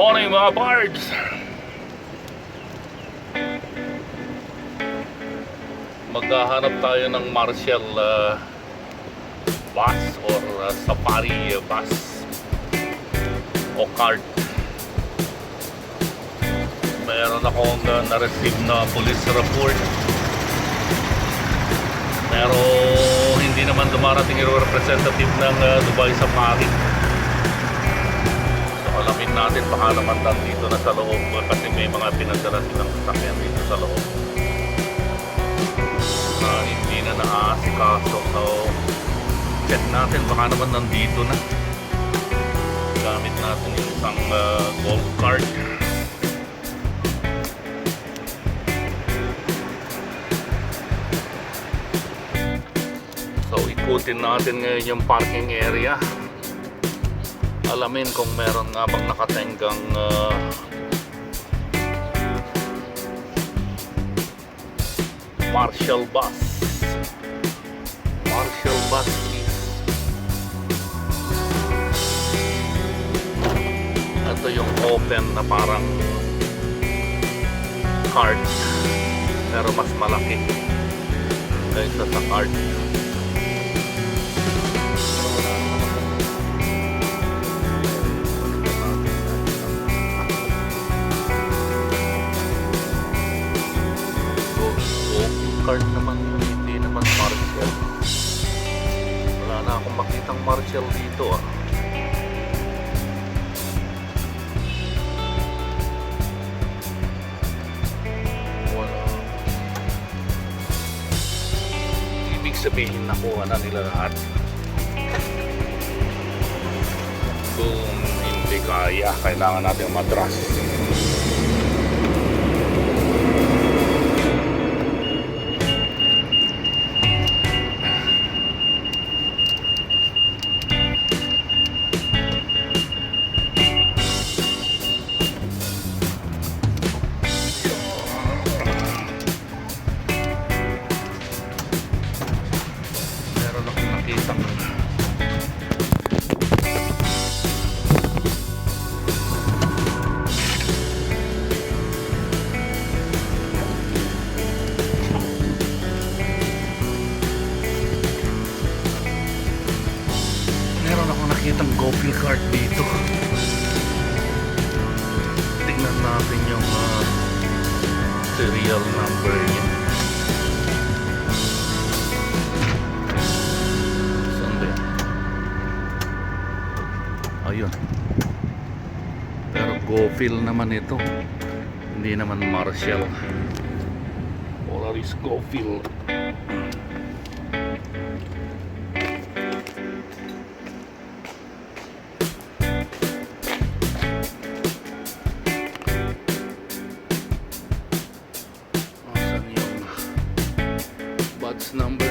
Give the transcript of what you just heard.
morning mga pards! Maghahanap tayo ng martial bus or safari bus o cart. Meron akong na-receive na police report, pero hindi naman dumarating yung representative ng Dubai Safari. So alamin natin, baka naman dito na sa loob kasi may mga pinadala silang sasakyan dito sa loob na hindi na naaasikaso. So check natin, baka naman nandito na. Gamit natin yung isang golf cart. So ikutin natin ngayon yung parking area, alamin kung meron nga bang nakatenggang martial bus. Martial bus is ito yung open na parang cart pero mas malaki kaysa sa cart. Cart naman yun, hindi naman martial. Wala na akong makitang martial dito ah. Wala. Ibig sabihin nakuha na nila lahat. Kung hindi kaya, kailangan natin matras. Nakitang GoPil card dito. Tingnan natin yung serial number niya. Saan ba yan? Ayun. Pero GoPil naman ito, hindi naman martial. Polaris GoPil. Pards number